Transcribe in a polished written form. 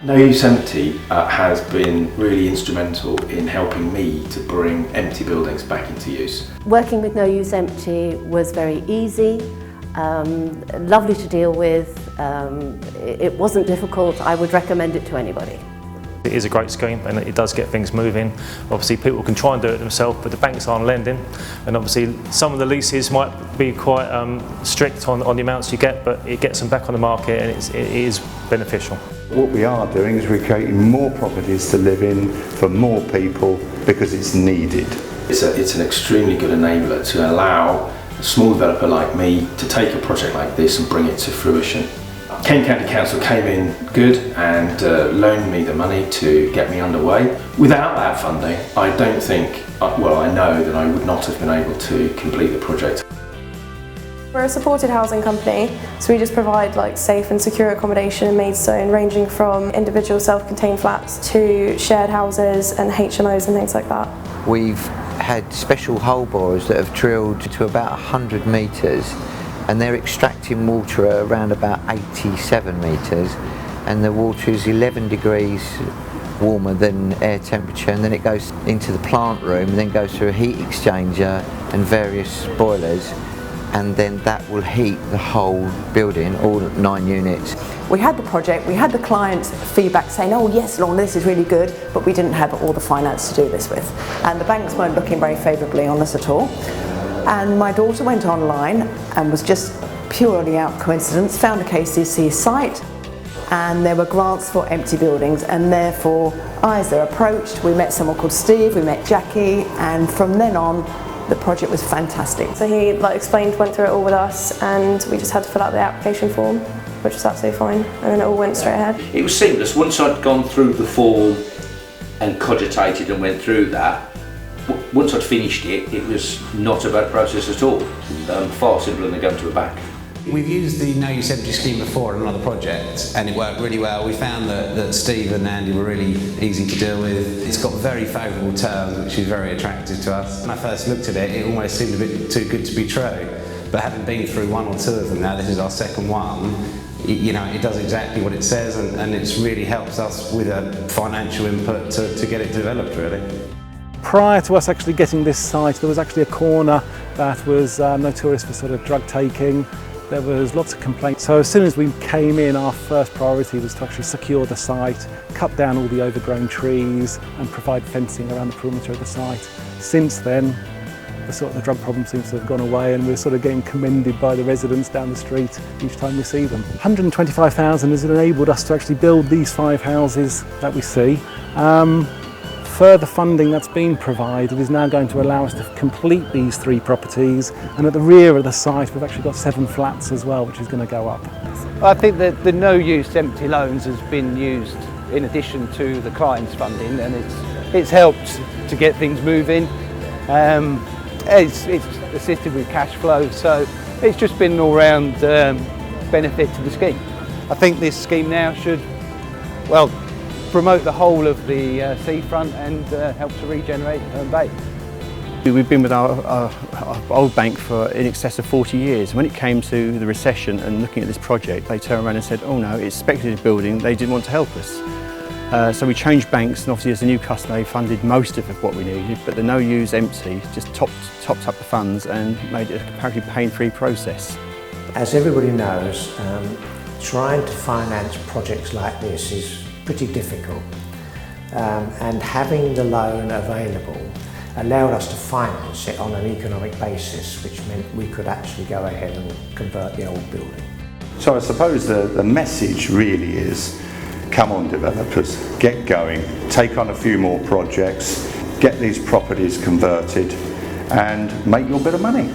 No Use Empty has been really instrumental in helping me to bring empty buildings back into use. Working with No Use Empty was very easy, lovely to deal with, it wasn't difficult. I would recommend it to anybody. It is a great scheme and it does get things moving. Obviously people can try and do it themselves, but the banks aren't lending, and obviously some of the leases might be quite strict on the amounts you get, but it gets them back on the market and it is beneficial. What we are doing is we're creating more properties to live in for more people because it's needed. It's an extremely good enabler to allow a small developer like me to take a project like this and bring it to fruition. Kent County Council came in good and loaned me the money to get me underway. Without that funding, I don't think, well, I know that I would not have been able to complete the project. We're a supported housing company, so we just provide safe and secure accommodation in Maidstone, ranging from individual self-contained flats to shared houses and HMOs and things like that. We've had special hole borers that have drilled to about 100 metres, and they're extracting water at around about 87 metres, and the water is 11 degrees warmer than air temperature, and then it goes into the plant room and then goes through a heat exchanger and various boilers, and then that will heat the whole building, all 9 units. We had the project, we had the client's feedback saying, oh yes, Lorna, this is really good, but we didn't have all the finance to do this with. And the banks weren't looking very favourably on us at all. And my daughter went online and was just purely out of coincidence, found a KCC site, and there were grants for empty buildings, and therefore Isa approached. We met someone called Steve, we met Jackie, and from then on the project was fantastic. So he explained, went through it all with us, and we just had to fill out the application form, which was absolutely fine, and then it all went straight ahead. It was seamless. Once I'd gone through the form and cogitated and went through that, once I'd finished it, it was not a bad process at all. Far simpler than going to a bank. We've used the No Use Empty scheme before on another project and it worked really well. We found that Steve and Andy were really easy to deal with. It's got very favourable terms, which is very attractive to us. When I first looked at it, it almost seemed a bit too good to be true. But having been through one or two of them now, this is our second one, it does exactly what it says, and it really helps us with a financial input to get it developed, really. Prior to us actually getting this site, there was actually a corner that was notorious for sort of drug taking. There was lots of complaints. So as soon as we came in, our first priority was to actually secure the site, cut down all the overgrown trees and provide fencing around the perimeter of the site. Since then, the drug problem seems to have gone away, and we're sort of getting commended by the residents down the street each time we see them. 125,000 has enabled us to actually build these 5 houses that we see. Further funding that's been provided is now going to allow us to complete these 3 properties, and at the rear of the site we've actually got 7 flats as well, which is going to go up. I think that the No Use Empty loans has been used in addition to the client's funding, and it's helped to get things moving. It's assisted with cash flow, so it's just been an all-round benefit to the scheme. I think this scheme now should, well, promote the whole of the seafront and help to regenerate Herne Bay. We've been with our old bank for in excess of 40 years. When it came to the recession and looking at this project, they turned around and said, oh no, it's a speculative building, they didn't want to help us. So we changed banks, and obviously as a new customer they funded most of what we needed, but the No Use Empty just topped up the funds and made it a comparatively pain-free process. As everybody knows, trying to finance projects like this is pretty difficult, and having the loan available allowed us to finance it on an economic basis, which meant we could actually go ahead and convert the old building. So I suppose the message really is, come on developers, get going, take on a few more projects, get these properties converted and make your bit of money.